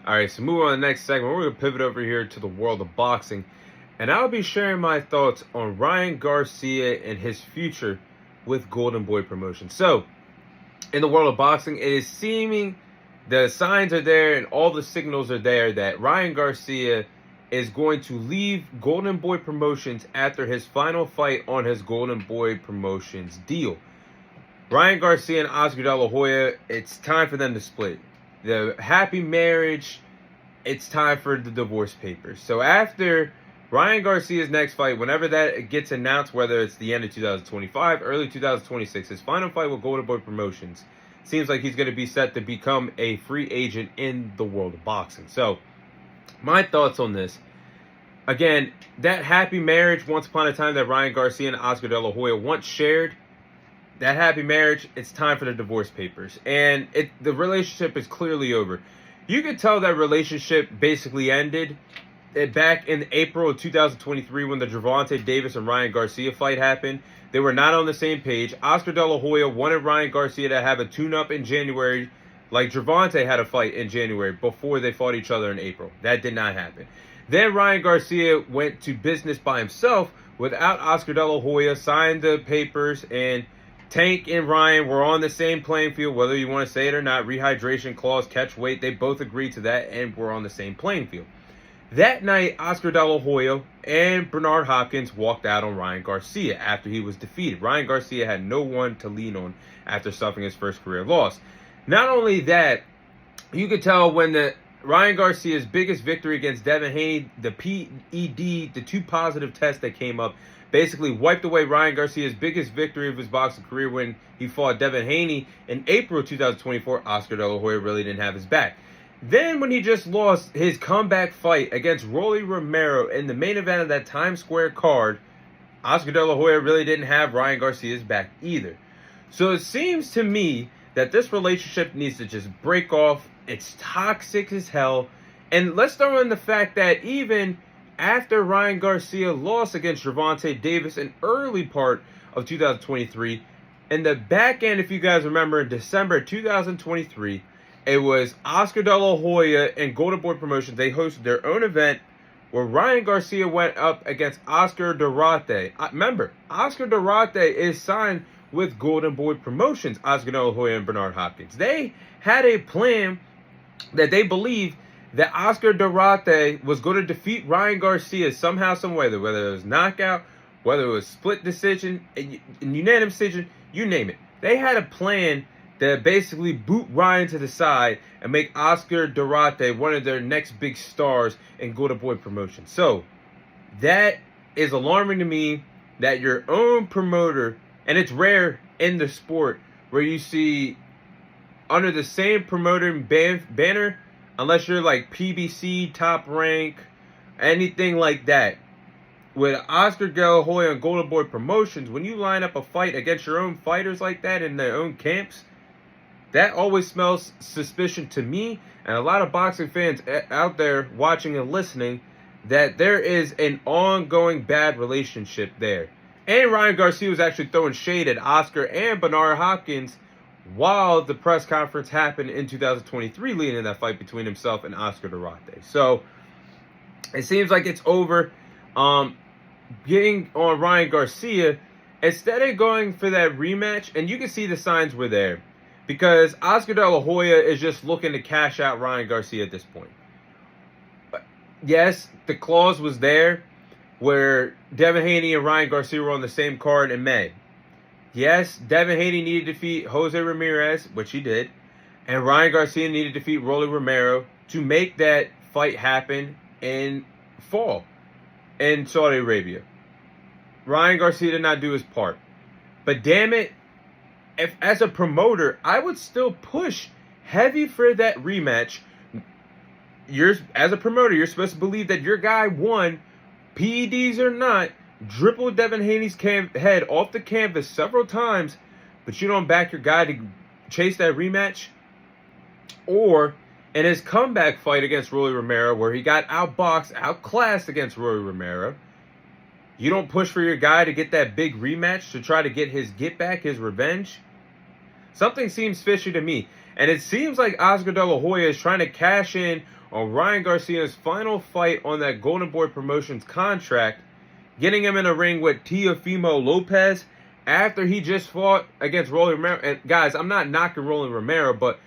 All right, so moving on to the next segment, we're going to pivot over here to the world of boxing. And I'll be sharing my thoughts on Ryan Garcia and his future with Golden Boy Promotions. So, in the world of boxing, it is seeming the signs are there and all the signals are there that Ryan Garcia is going to leave Golden Boy Promotions after his final fight on his Golden Boy Promotions deal. Ryan Garcia and Oscar De La Hoya, it's time for them to split. The happy marriage, it's time for the divorce papers. So after Ryan Garcia's next fight, whenever that gets announced, whether it's the end of 2025, early 2026, his final fight with Golden Boy Promotions, seems like he's going to be set to become a free agent in the world of boxing. So, my thoughts on this. Again, that happy marriage once upon a time that Ryan Garcia and Oscar De La Hoya once shared, that happy marriage, it's time for the divorce papers. And the relationship is clearly over. You could tell that relationship basically ended back in April of 2023 when the Gervonta Davis and Ryan Garcia fight happened. They were not on the same page. Oscar De La Hoya wanted Ryan Garcia to have a tune-up in January, like Gervonta had a fight in January before they fought each other in April. That did not happen. Then Ryan Garcia went to business by himself without Oscar De La Hoya, signed the papers, and Tank and Ryan were on the same playing field, whether you want to say it or not. Rehydration clause, catch weight, they both agreed to that and were on the same playing field. That night, Oscar De La Hoya and Bernard Hopkins walked out on Ryan Garcia after he was defeated. Ryan Garcia had no one to lean on after suffering his first career loss. Not only that, you could tell when Ryan Garcia's biggest victory against Devin Haney, the PED, the two positive tests that came up, basically wiped away Ryan Garcia's biggest victory of his boxing career when he fought Devin Haney in April 2024. Oscar De La Hoya really didn't have his back. Then when he just lost his comeback fight against Rolly Romero in the main event of that Times Square card, Oscar De La Hoya really didn't have Ryan Garcia's back either. So it seems to me that this relationship needs to just break off. It's toxic as hell. And let's throw in the fact that even after Ryan Garcia lost against Gervonta Davis in early part of 2023, in the back end, if you guys remember, in December 2023, it was Oscar De La Hoya and Golden Boy Promotions. They hosted their own event where Ryan Garcia went up against Oscar Durate. Remember, Oscar Durate is signed with Golden Boy Promotions, Oscar De La Hoya and Bernard Hopkins. They had a plan that they believed that Oscar Durate was going to defeat Ryan Garcia somehow, some way, whether it was knockout, whether it was split decision, unanimous decision, you name it. They had a plan to basically boot Ryan to the side and make Oscar Durate one of their next big stars in Golden Boy Promotions. So, that is alarming to me that your own promoter, and it's rare in the sport where you see under the same promoter banner, unless you're like PBC, Top Rank, anything like that. With Oscar De La Hoya and Golden Boy Promotions, when you line up a fight against your own fighters like that in their own camps, that always smells suspicion to me and a lot of boxing fans out there watching and listening, that there is an ongoing bad relationship there. And Ryan Garcia was actually throwing shade at Oscar and Bernard Hopkins while the press conference happened in 2023 leading to that fight between himself and Oscar Durate. So, it seems like it's over. Getting on Ryan Garcia, instead of going for that rematch, and you can see the signs were there, because Oscar De La Hoya is just looking to cash out Ryan Garcia at this point. Yes, the clause was there where Devin Haney and Ryan Garcia were on the same card in May. Yes, Devin Haney needed to defeat Jose Ramirez, which he did, and Ryan Garcia needed to defeat Rolly Romero to make that fight happen in fall in Saudi Arabia. Ryan Garcia did not do his part. But damn it, if as a promoter, I would still push heavy for that rematch. As a promoter, you're supposed to believe that your guy won, PEDs or not, dribbled Devin Haney's head off the canvas several times, but you don't back your guy to chase that rematch. Or in his comeback fight against Rolly Romero, where he got outboxed, outclassed against Rolly Romero, you don't push for your guy to get that big rematch to try to get his get back, his revenge. Something seems fishy to me. And it seems like Oscar De La Hoya is trying to cash in on Ryan Garcia's final fight on that Golden Boy Promotions contract, getting him in a ring with Teofimo Lopez after he just fought against Rolly Romero. And guys, I'm not knocking Rolly Romero, but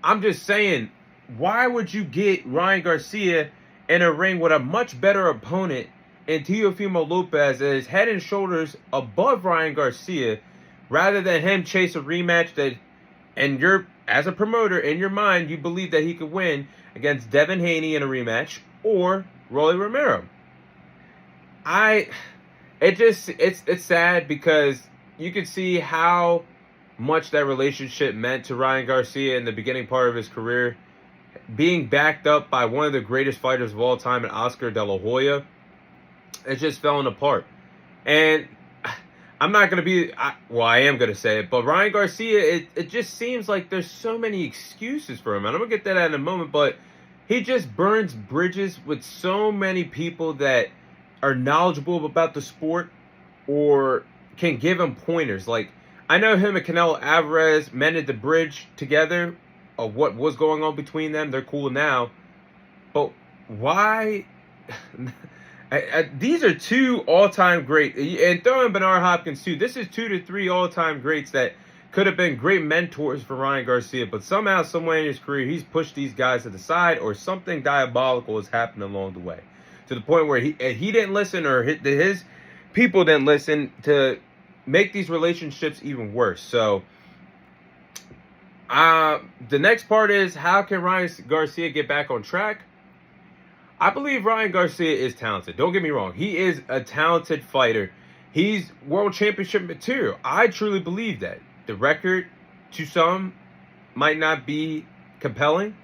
I'm just saying, why would you get Ryan Garcia in a ring with a much better opponent in Teofimo Lopez that is head and shoulders above Ryan Garcia, rather than him chase a rematch that, and you're, as a promoter, in your mind, you believe that he could win against Devin Haney in a rematch or Rolly Romero? It's sad because you could see how much that relationship meant to Ryan Garcia in the beginning part of his career, being backed up by one of the greatest fighters of all time in Oscar De La Hoya. It's just falling apart. And I'm not going to be, I am going to say it, but Ryan Garcia, it just seems like there's so many excuses for him. And I'm going to get that in a moment, but he just burns bridges with so many people that are knowledgeable about the sport or can give him pointers. Like, I know him and Canelo Alvarez mended the bridge together of what was going on between them. They're cool now. But why? These are two all-time great, and throw in Bernard Hopkins too. This is 2 to 3 all-time greats that could have been great mentors for Ryan Garcia, but somehow, somewhere in his career, he's pushed these guys to the side, or something diabolical has happened along the way, to the point where he didn't listen, or his people didn't listen, to make these relationships even worse. So the next part is, how can Ryan Garcia get back on track? I believe Ryan Garcia is talented. Don't get me wrong. He is a talented fighter. He's world championship material. I truly believe that. The record, to some, might not be compelling.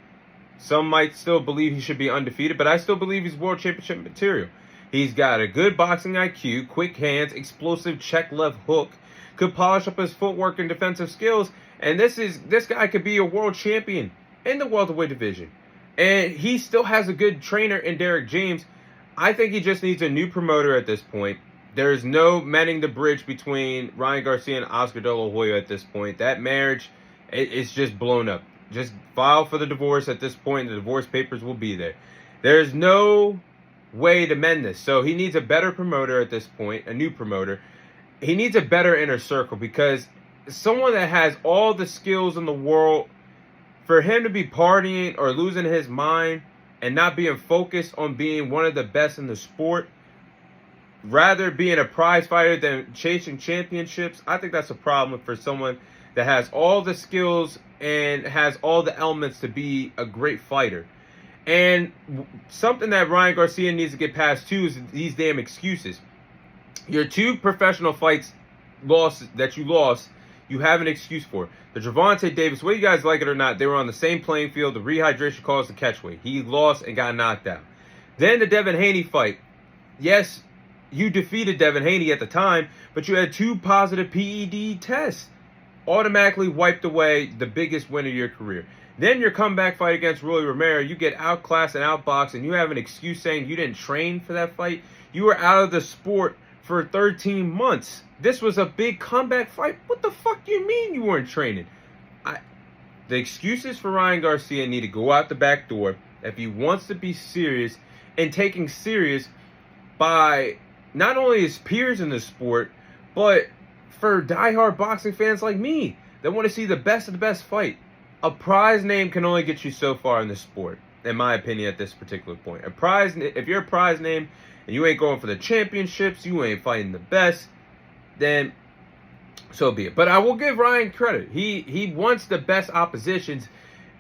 Some might still believe he should be undefeated, but I still believe he's world championship material. He's got a good boxing IQ, quick hands, explosive check left hook, could polish up his footwork and defensive skills, and this guy could be a world champion in the welterweight division. And he still has a good trainer in Derek James. I think he just needs a new promoter at this point. There's no mending the bridge between Ryan Garcia and Oscar De La Hoya at this point. That marriage, it's just blown up. Just file for the divorce at this point. The divorce papers will be there. There's no way to mend this. So he needs a better promoter at this point, a new promoter. He needs a better inner circle, because someone that has all the skills in the world, for him to be partying or losing his mind and not being focused on being one of the best in the sport, rather being a prize fighter than chasing championships, I think that's a problem for someone that has all the skills and has all the elements to be a great fighter. And something that Ryan Garcia needs to get past too is these damn excuses. Your 2 professional fights that you lost, you have an excuse for. The Gervonta Davis, whether you guys like it or not, they were on the same playing field. The rehydration caused the catch weight. He lost and got knocked out. Then the Devin Haney fight. Yes, you defeated Devin Haney at the time, but you had 2 positive PED tests. Automatically wiped away the biggest win of your career. Then your comeback fight against Rolly Romero, you get outclassed and outboxed, and you have an excuse saying you didn't train for that fight. You were out of the sport for 13 months. This was a big comeback fight. What the fuck do you mean you weren't training? The excuses for Ryan Garcia need to go out the back door if he wants to be serious, and taking serious by not only his peers in the sport, but for diehard boxing fans like me that want to see the best of the best fight. A prize name can only get you so far in the sport, in my opinion, at this particular point. If you're a prize name and you ain't going for the championships, you ain't fighting the best, then so be it. But I will give Ryan credit. He wants the best oppositions.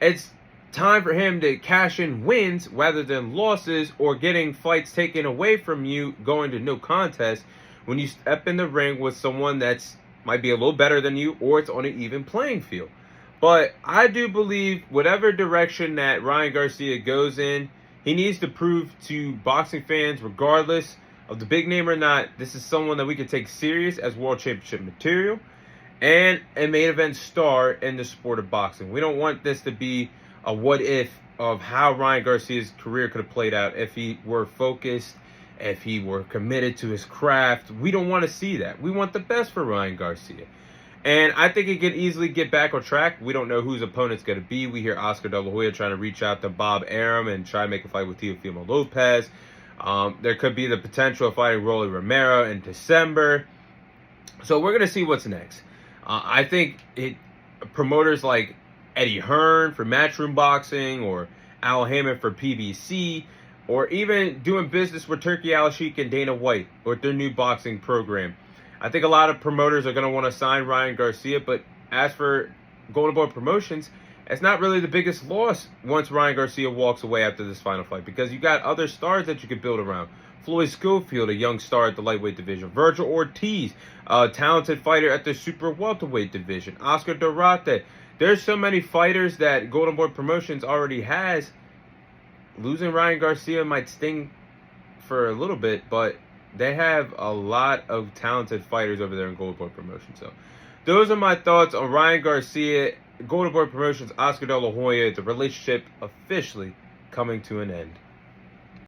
It's time for him to cash in wins rather than losses, or getting fights taken away from you going to no contest when you step in the ring with someone that's might be a little better than you, or it's on an even playing field. But I do believe whatever direction that Ryan Garcia goes in, he needs to prove to boxing fans, regardless of the big name or not, this is someone that we can take serious as world championship material and a main event star in the sport of boxing. We don't want this to be a what if of how Ryan Garcia's career could have played out if he were focused, if he were committed to his craft. We don't want to see that. We want the best for Ryan Garcia. And I think he could easily get back on track. We don't know whose opponent's going to be. We hear Oscar De La Hoya trying to reach out to Bob Arum and try to make a fight with Teofimo Lopez. There could be the potential of fighting Rolly Romero in December. So we're going to see what's next. I think promoters like Eddie Hearn for Matchroom Boxing, or Al Hammond for PBC, or even doing business with Turki Al-Sheikh and Dana White with their new boxing program. I think a lot of promoters are going to want to sign Ryan Garcia, but as for Golden Boy Promotions, it's not really the biggest loss once Ryan Garcia walks away after this final fight, because you got other stars that you could build around. Floyd Schofield, a young star at the lightweight division. Virgil Ortiz, a talented fighter at the super welterweight division. Oscar Durate. There's so many fighters that Golden Boy Promotions already has. Losing Ryan Garcia might sting for a little bit, but they have a lot of talented fighters over there in Golden Boy Promotions. So those are my thoughts on Ryan Garcia, Golden Boy Promotions, Oscar De La Hoya, the relationship officially coming to an end.